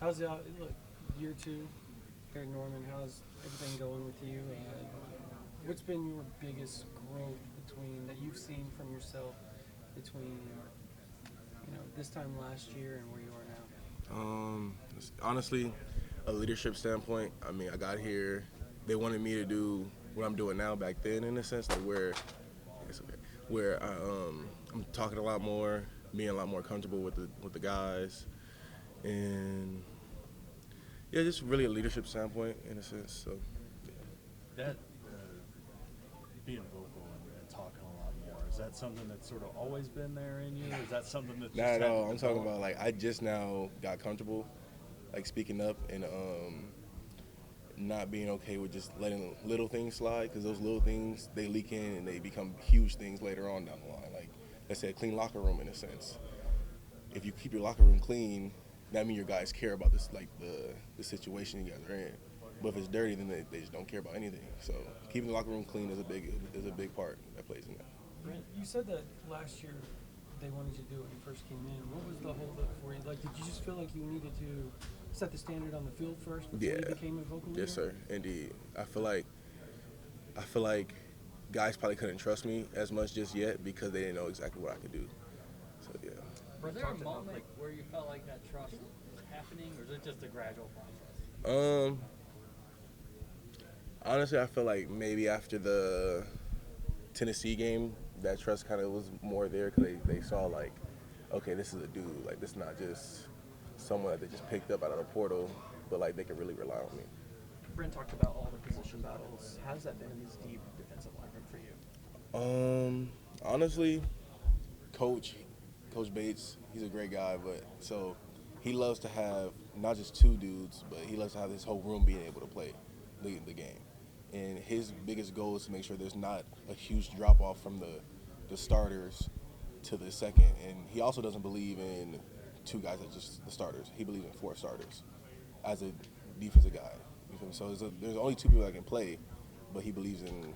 How's the look year two here at Norman? How's everything going with you? What's been your biggest growth between that you've seen from yourself between this time last year and where you are now? Honestly, a leadership standpoint, I mean, I got here. They wanted me to do what I'm doing now back then, in a sense, like it's okay, where I'm talking a lot more, being a lot more comfortable with the guys, and yeah, just really a leadership standpoint, in a sense. So, yeah. That being vocal and talking a lot more, is that something that's sort of always been there in you? Is that something that's Not just at had to all. I'm talking develop? about like I just now got comfortable, like speaking up and not being okay with just letting little things slide, because those little things they leak in and they become huge things later on down the line. Like let's say a clean locker room, in a sense. If you keep your locker room clean, that means your guys care about this, like the situation you guys are in. But if it's dirty, then they just don't care about anything. So keeping the locker room clean is a big part that plays in that. You said that last year they wanted you to do it when you first came in. What was the holdup for you? Like, did you just feel like you needed to set the standard on the field first before you Yeah, became a vocal leader? yes, sir, indeed. I feel like guys probably couldn't trust me as much just yet because they didn't know exactly what I could do. So yeah. Was there a moment where you felt like that trust was happening, or is it just a gradual process? Um, Honestly, I feel like maybe after the Tennessee game, that trust kind of was more there because they saw like, okay, this is a dude. Like this is not just someone that they just picked up out of the portal, but like they can really rely on me. Brent talked about all the position battles. How's that been in this deep defensive line room for you? Honestly, coach, Coach Bates, he's a great guy, but so he loves to have not just two dudes, but he loves to have his whole room being able to play the game. And his biggest goal is to make sure there's not a huge drop off from the starters to the second. And he also doesn't believe in two guys that just the starters. He believes in four starters as a defensive guy. You feel me? So there's only two people that can play, but he believes in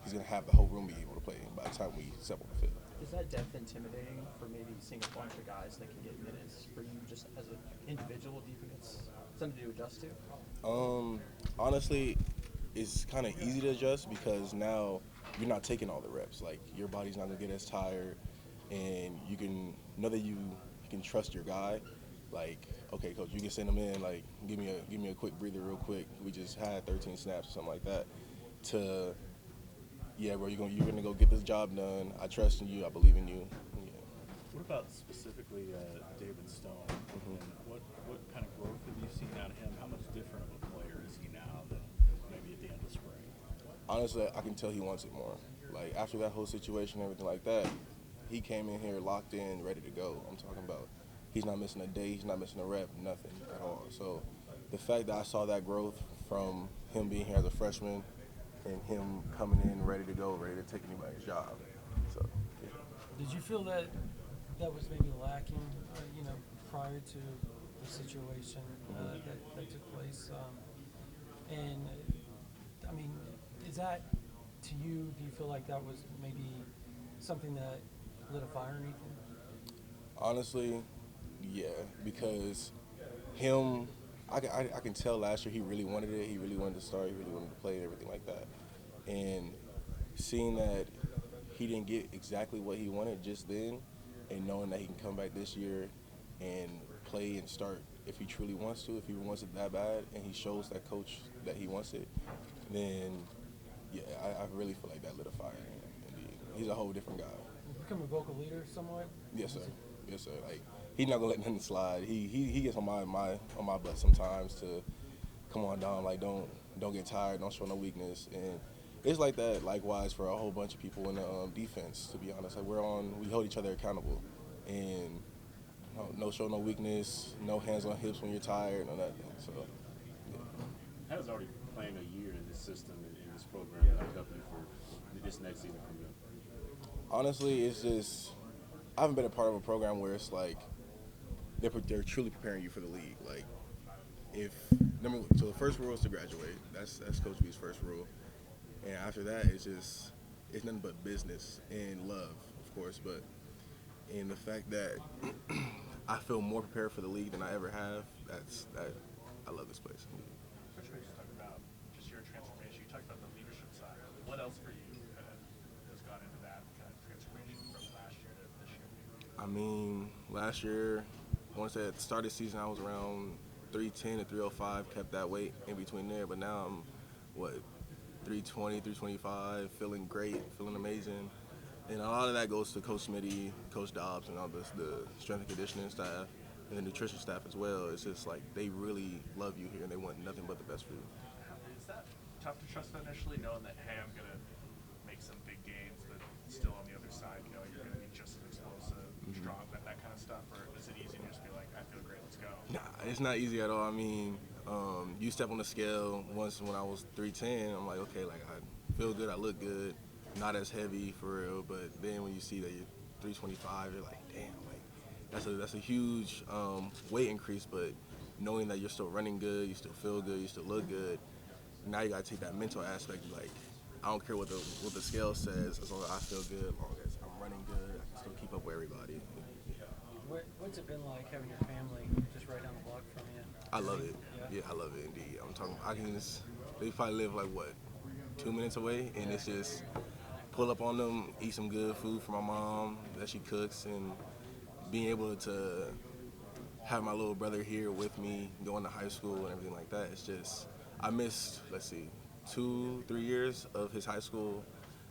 he's gonna have the whole room be able to play by the time we step on the field. Is that depth intimidating for maybe seeing a bunch of guys that can get minutes for you just as an individual? Do you think it's something to adjust to? Honestly, it's kind of easy to adjust because now you're not taking all the reps. Like your body's not gonna get as tired, and you can know that you can trust your guy. Like, okay, coach, you can send him in. Like, give me a quick breather, real quick. We just had 13 snaps or something like that. To yeah, bro, you're gonna go get this job done. I trust in you. I believe in you. Yeah. What about specifically David Stone? Mm-hmm. And what kind of growth have you seen out of him? How much different of a player is he now than maybe at the end of spring? Honestly, I can tell he wants it more. Like after that whole situation, everything like that, he came in here locked in, ready to go. I'm talking about he's not missing a day, he's not missing a rep, nothing at all. So the fact that I saw that growth from him being here as a freshman and him coming in ready to go, ready to take anybody's job. So yeah. Did you feel that that was maybe lacking, prior to the situation that took place? And I mean, is that to you? Do you feel like that was maybe something that lit a fire underneath you? Honestly, yeah, because him, I can tell last year he really wanted it. He really wanted to start. He really wanted to play and everything like that. And seeing that he didn't get exactly what he wanted just then, and knowing that he can come back this year and play and start if he truly wants to, if he wants it that bad, and he shows that coach that he wants it, then yeah, I really feel like that lit a fire in him. Indeed, he's a whole different guy. Become a vocal leader somewhat. Yes, sir. Yes, sir. Like he's not gonna let nothing slide. He gets on my butt sometimes to come on down. Like don't get tired. Don't show no weakness. And it's like that. Likewise for a whole bunch of people in the defense. To be honest, like we hold each other accountable, and no show no weakness. No hands on hips when you're tired. No nothing. So yeah. How does already playing a year in this system and in this program help you for this next season coming up? Honestly, it's just I haven't been a part of a program where it's like they're truly preparing you for the league. Like if so the first rule is to graduate. That's Coach B's first rule, and after that it's nothing but business and love, of course. But in the fact that I feel more prepared for the league than I ever have. I love this place. Coach, we just talked about just your transformation. You talked about the leadership side. What else for you kind of has gone into that kind of transformation from last year to this year? I mean, last year, I want to say at the start of the season, I was around 310 to 305, kept that weight in between there. But now I'm, 320, 325, feeling great, feeling amazing. And a lot of that goes to Coach Smitty, Coach Dobbs, and all this, the strength and conditioning staff, and the nutrition staff as well. It's just like they really love you here, and they want nothing but the best for you. Is that tough to trust initially, knowing that, hey, I'm going to make some big gains, but still on the other side, you know, you're going to be just as explosive, strong, that kind of stuff? Or is it easy to just be like, I feel great, let's go? Nah, it's not easy at all. I mean, you step on the scale once when I was 310, I'm like, okay, like I feel good, I look good, not as heavy for real. But then when you see that you're 325, you're like, damn, like that's a huge weight increase. But knowing that you're still running good, you still feel good, you still look good, now you gotta take that mental aspect. Like, I don't care what the scale says, as long as I feel good, as long as I'm running good, I can still keep up with everybody. What's it been like having your family just right down the block from you? I love it. Yeah. Yeah, I love it indeed. I'm talking. I can just. They probably live like 2 minutes away, and it's just pull up on them, eat some good food from my mom that she cooks, and being able to have my little brother here with me, going to high school and everything like that. It's just I missed 2-3 years of his high school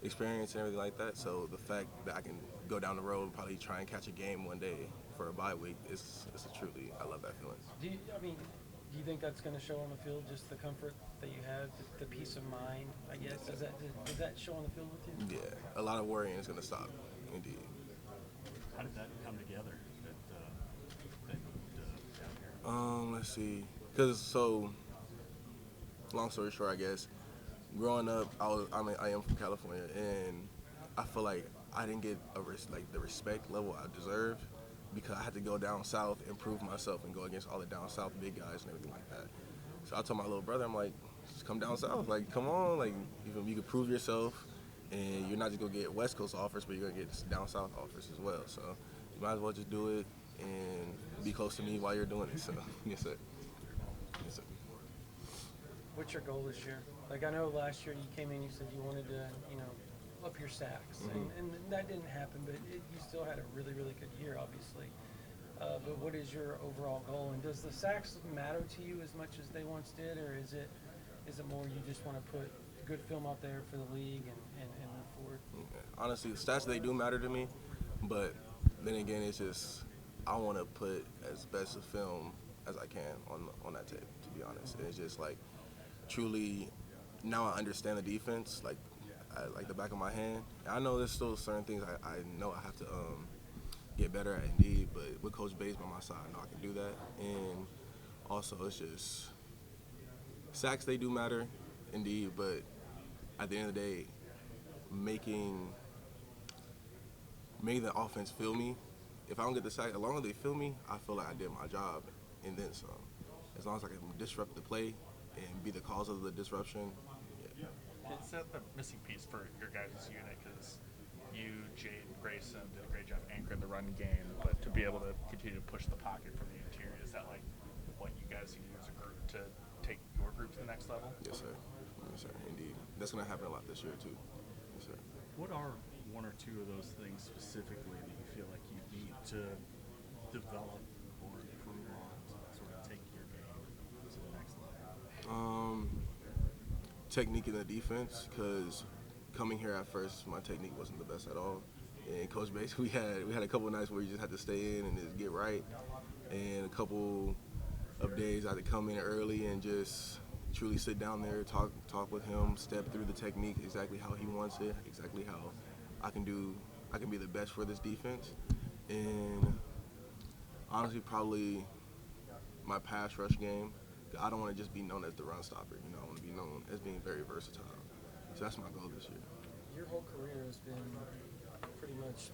experience and everything like that. So the fact that I can go down the road and probably try and catch a game one day for a bye week is a truly, I love that feeling. Do you think that's going to show on the field, just the comfort that you have, the peace of mind, I guess? Does that show on the field with you? Yeah, a lot of worrying is going to stop, indeed. How did that come together that moved down here? Let's see. Long story short, I guess, growing up, I am from California, and I feel like I didn't get the respect level I deserve because I had to go down south and prove myself and go against all the down south big guys and everything like that. So I told my little brother, I'm like, just come down south, like come on, like you can prove yourself, and you're not just gonna get West Coast offers, but you're gonna get down south offers as well. So you might as well just do it and be close to me while you're doing it. So yes, sir. Yes, sir. What's your goal this year? Like, I know last year you came in, you said you wanted to, up your sacks, and that didn't happen, but you still had a really, really good year, obviously. But what is your overall goal, and does the sacks matter to you as much as they once did, or is it more you just want to put good film out there for the league and move forward? Honestly, the stats, they do matter to me, but then again, it's just I want to put as best a film as I can on that tape, to be honest. And it's just like truly now I understand the defense like the back of my hand. I know there's still certain things I know I have to get better at indeed, but with Coach Bates by my side, I know I can do that. And also, it's just sacks, they do matter indeed, but at the end of the day, making the offense feel me. If I don't get the sack, as long as they feel me, I feel like I did my job and then some. As long as I can disrupt the play and be the cause of the disruption, yeah. Is that the missing piece for your guys' unit? Because you, Jade, and Grayson did a great job anchoring the run game, but to be able to continue to push the pocket from the interior, is that like what you guys need as a group to take your group to the next level? Yes, sir. Yes, sir. Indeed. That's going to happen a lot this year, too. Yes, sir. What are one or two of those things specifically that you feel like you need to develop or improve on to sort of take your game to the next level? Technique in the defense, because coming here at first, my technique wasn't the best at all. And Coach Bates, we had a couple of nights where you just had to stay in and just get right. And a couple of days I had to come in early and just truly sit down there, talk with him, step through the technique exactly how he wants it, exactly how I can be the best for this defense. And honestly, probably my pass rush game. I don't want to just be known as the run stopper. I want to be known as being very versatile. So that's my goal this year. Your whole career has been pretty much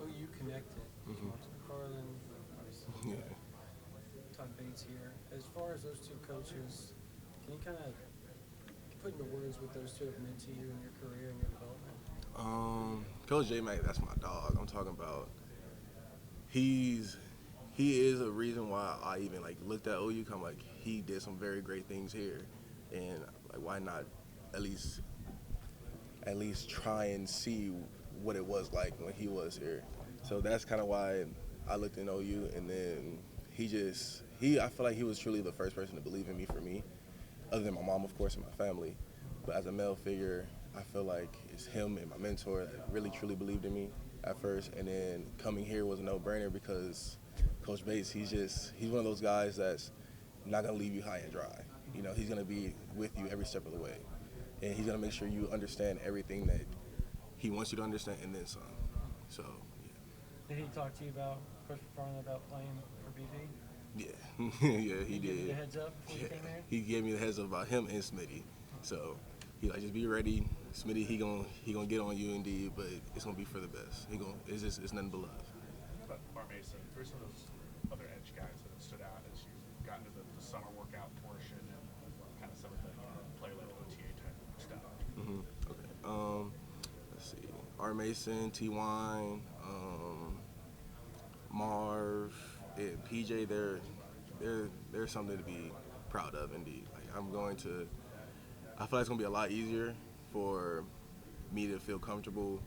OU connected. Carlin, obviously, Todd Bates here. As far as those two coaches, can you kind of put into words what those two have meant to you in your career and your development? Coach J Mac, that's my dog. I'm talking about. He's he is a reason why I even like looked at OU. I'm like, he did some very great things here, and like, why not at least try and see what it was like when he was here. So that's kind of why I looked in OU, and then I feel like he was truly the first person to believe in me for me, other than my mom, of course, and my family. But as a male figure, I feel like it's him and my mentor that really truly believed in me at first, and then coming here was a no-brainer because Coach Bates, he's one of those guys that's not gonna leave you high and dry. You know, he's gonna be with you every step of the way, and he's gonna make sure you understand everything that he wants you to understand, and then some. So, Did he talk to you about Coach McFarland about playing for BV? yeah, yeah, he Did he give you did. the heads up before you came here? He gave me the heads up about him and Smitty. So he like, just be ready. Smitty, he gonna get on you indeed, but it's gonna be for the best. It's nothing but love. But Bar Mason, who are some of those other edge guys that have stood out as you've gotten to the summer workout portion and kind of some of the player-led OTA type stuff? Okay. Let's see. R. Mason, T. Wine, Marv, and PJ. They're something to be proud of indeed. Like I feel like it's gonna be a lot easier for me to feel comfortable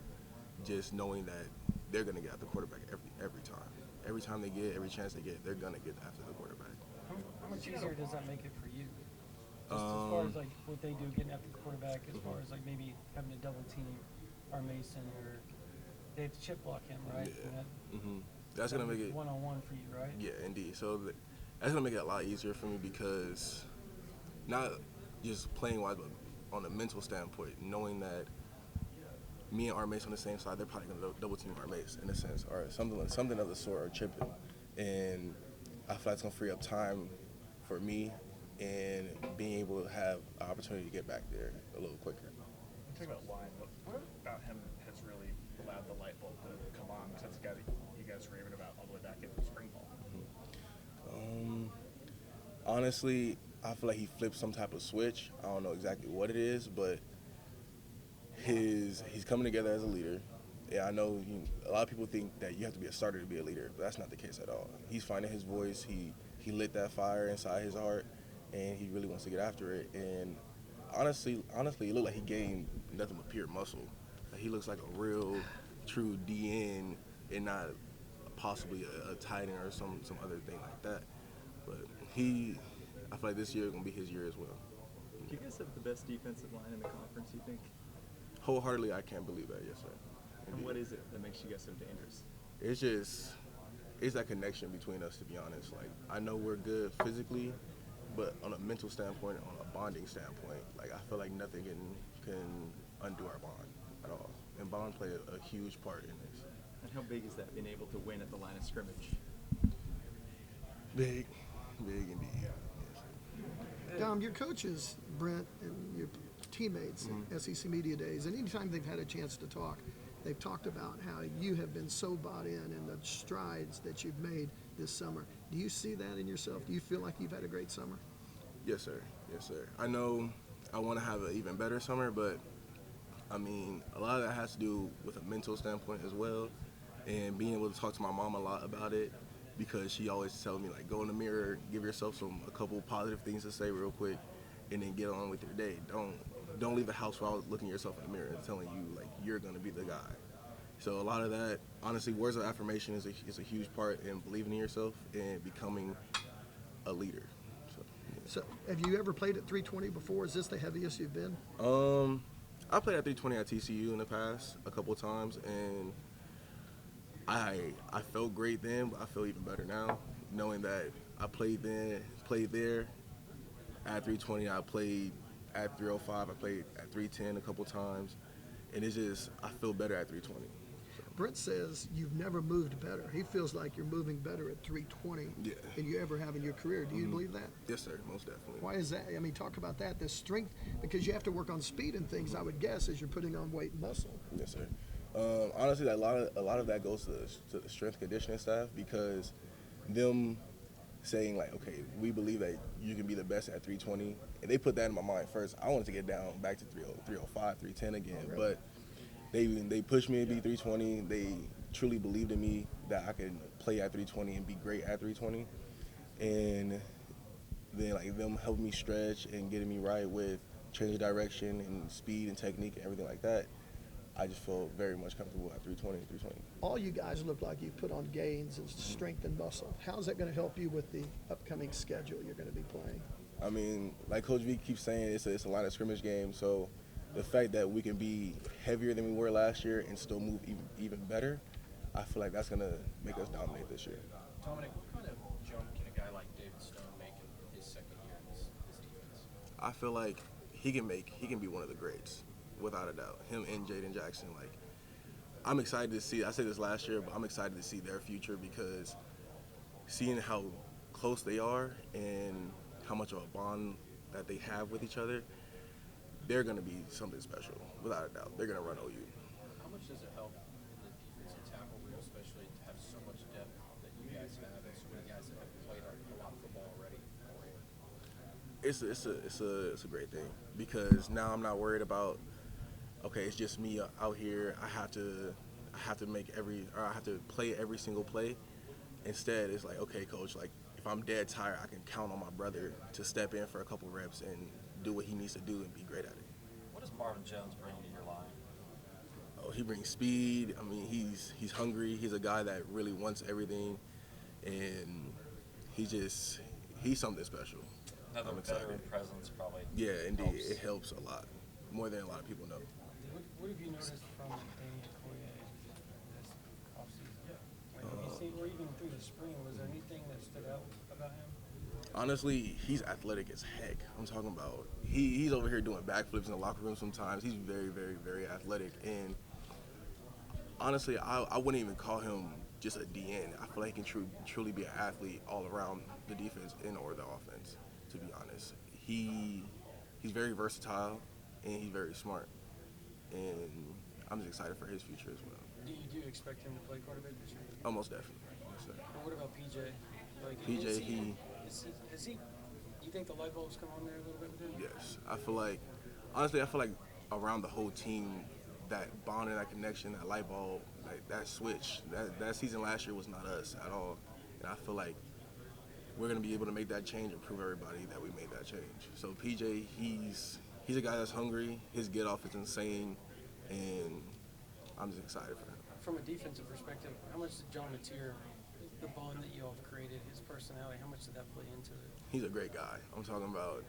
just knowing that they're gonna get at the quarterback every time. Every time they get, every chance they get, they're gonna get after the quarterback. How much easier does that make it for you? Just as far as like what they do getting after the quarterback, as far as like maybe having to double team our Mason or they have to chip block him, right? Yeah. That's gonna make it one-on-one for you, right? Yeah, indeed. So that's gonna make it a lot easier for me because not just playing wise, but on a mental standpoint, knowing that me and R. Mace on the same side, they're probably gonna double team R. Mace in a sense, or something of the sort, or chip him. And I feel like it's gonna free up time for me and being able to have an opportunity to get back there a little quicker. Talk about Wine. What about him has really allowed the light bulb to come on? Because that's a guy that you guys were raving about all the way back in spring ball. Honestly, I feel like he flipped some type of switch. I don't know exactly what it is, but he's coming together as a leader. Yeah, I know a lot of people think that you have to be a starter to be a leader, but that's not the case at all. He's finding his voice. He lit that fire inside his heart, and he really wants to get after it. And honestly, it looked like he gained nothing but pure muscle. Like, he looks like a real, true DN and not possibly a tight end or some other thing like that. But I feel like this year is going to be his year as well. Do you guys have the best defensive line in the conference, you think? Wholeheartedly, I can't believe that, yes, sir. And what is it that makes you guys so dangerous? It's that connection between us, to be honest. Like, I know we're good physically, but on a mental standpoint, on a bonding standpoint, like, I feel like nothing can undo our bond at all. And bond played a huge part in this. And how big is that, being able to win at the line of scrimmage? Big indeed. Yes. Dom, your coaches, Brent, and your teammates at SEC Media Days, and anytime they've had a chance to talk, they've talked about how you have been so bought in and the strides that you've made this summer. Do you see that in yourself? Do you feel like you've had a great summer? Yes, sir. Yes, sir. I know I want to have an even better summer, but I mean, a lot of that has to do with a mental standpoint as well, and being able to talk to my mom a lot about it, because she always tells me, like, go in the mirror, give yourself a couple positive things to say real quick, and then get on with your day. Don't leave the house without looking at yourself in the mirror and telling you, like, you're gonna be the guy. So a lot of that, honestly, words of affirmation is a huge part in believing in yourself and becoming a leader. So, have you ever played at 320 before? Is this the heaviest you've been? I played at 320 at TCU in the past a couple of times, and I felt great then, but I feel even better now, knowing that I played there at 320. I played at 305. I played at 310 a couple times, and it's just, I feel better at 320. So. Brent says you've never moved better. He feels like you're moving better at 320 than you ever have in your career. Do you believe that? Yes, sir, most definitely. Why is that? I mean, talk about that. The strength, because you have to work on speed and things, I would guess, as you're putting on weight and muscle. Yes, sir. Honestly, a lot of that goes to the strength conditioning staff, because them saying, like, okay, we believe that you can be the best at 320, and they put that in my mind first. I wanted to get down back to 305, 310 again, but they pushed me to be 320. They truly believed in me that I can play at 320 and be great at 320, and then like them helping me stretch and getting me right with change of direction and speed and technique and everything like that. I just feel very much comfortable at 320 and 320. All you guys look like you put on gains and strength and muscle. How's that going to help you with the upcoming schedule you're going to be playing? I mean, like Coach V keeps saying, it's a line of scrimmage game. So the fact that we can be heavier than we were last year and still move even better, I feel like that's going to make us dominate this year. Dominic, what kind of jump can a guy like David Stone make in his second year in this defense? I feel like he can be one of the greats, without a doubt. Him and Jaden Jackson, like, I'm excited to see. I said this last year, but I'm excited to see their future because seeing how close they are and how much of a bond that they have with each other, they're going to be something special, without a doubt. They're going to run OU. How much does it help in the defensive tackle room, especially to have so much depth that you guys have and so many guys that have played a lot of football already? It's a great thing because now I'm not worried about, okay, it's just me out here. I have to play every single play. Instead, it's like, okay, coach, like if I'm dead tired, I can count on my brother to step in for a couple reps and do what he needs to do and be great at it. What does Marvin Jones bring to your line? Oh, he brings speed. I mean, he's hungry. He's a guy that really wants everything, and he's something special. Another veteran presence probably. Yeah, indeed, helps. it helps a lot, more than a lot of people know. What have you noticed from Danny Okoye this offseason? Like, have you seen, or even through the spring, was there anything that stood out about him? Honestly, he's athletic as heck. I'm talking about he's over here doing backflips in the locker room sometimes. He's very, very, very athletic. And honestly, I wouldn't even call him just a DN. I feel like he can truly be an athlete all around the defense and or the offense, to be honest. He's very versatile and he's very smart. And I'm just excited for his future as well. Do you expect him to play quite a bit this year? Almost definitely. Yes, sir. And what about PJ? Like, PJ, has he? Do you think the light bulbs come on there a little bit with him? yes. I feel like around the whole team, that bond and that connection, that light bulb, like that switch, that season last year was not us at all. And I feel like we're going to be able to make that change and prove everybody that we made that change. So PJ, he's a guy that's hungry. His get off is insane, and I'm just excited for him. From a defensive perspective, how much did John Mateer, the bond that you all have created, his personality, how much did that play into it? He's a great guy. I'm talking about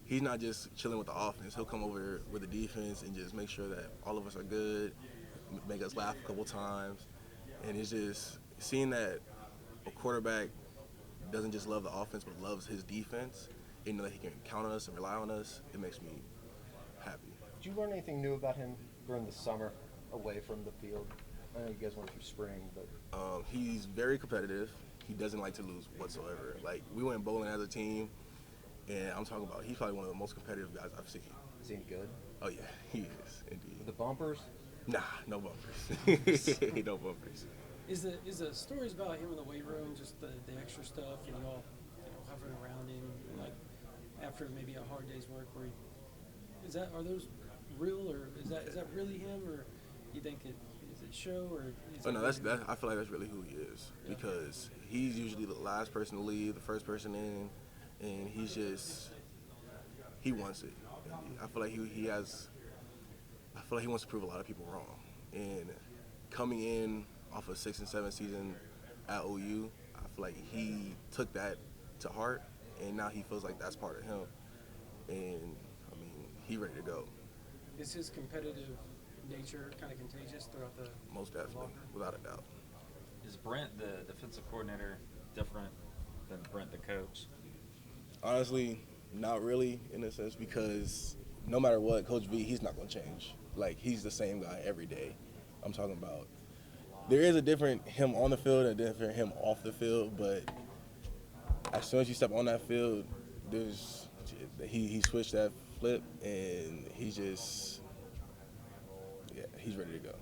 he's not just chilling with the offense. He'll come over with the defense and just make sure that all of us are good, make us laugh a couple times. And it's just seeing that a quarterback doesn't just love the offense but loves his defense and know that he can count on us and rely on us, it makes me happy. Did you learn anything new about him during the summer away from the field? I know you guys went through spring, but He's very competitive. He doesn't like to lose whatsoever. Like, we went bowling as a team, and I'm talking about he's probably one of the most competitive guys I've seen. is he good? Oh, yeah, he is, indeed. The bumpers? Nah, no bumpers. No bumpers. Is the stories about him in the weight room just the extra stuff, and y'all hovering around him, like after maybe a hard day's work, where are those real, or is that really him, or you think is it show, or? Oh no, I feel like that's really who he is, because he's usually the last person to leave, the first person in, and he wants it. I feel like he wants to prove a lot of people wrong, and coming in off a 6 and 7 season at OU, I feel like he took that to heart, and now he feels like that's part of him, and I mean, he ready to go. Is his competitive nature kind of contagious throughout the Most definitely, locker? without a doubt. Is Brent, the defensive coordinator, different than Brent, the coach? Honestly, not really in a sense, because no matter what, Coach V, he's not going to change. Like, he's the same guy every day. I'm talking about there is a different him on the field and a different him off the field, but as soon as you step on that field, he switched that flip, and he's ready to go.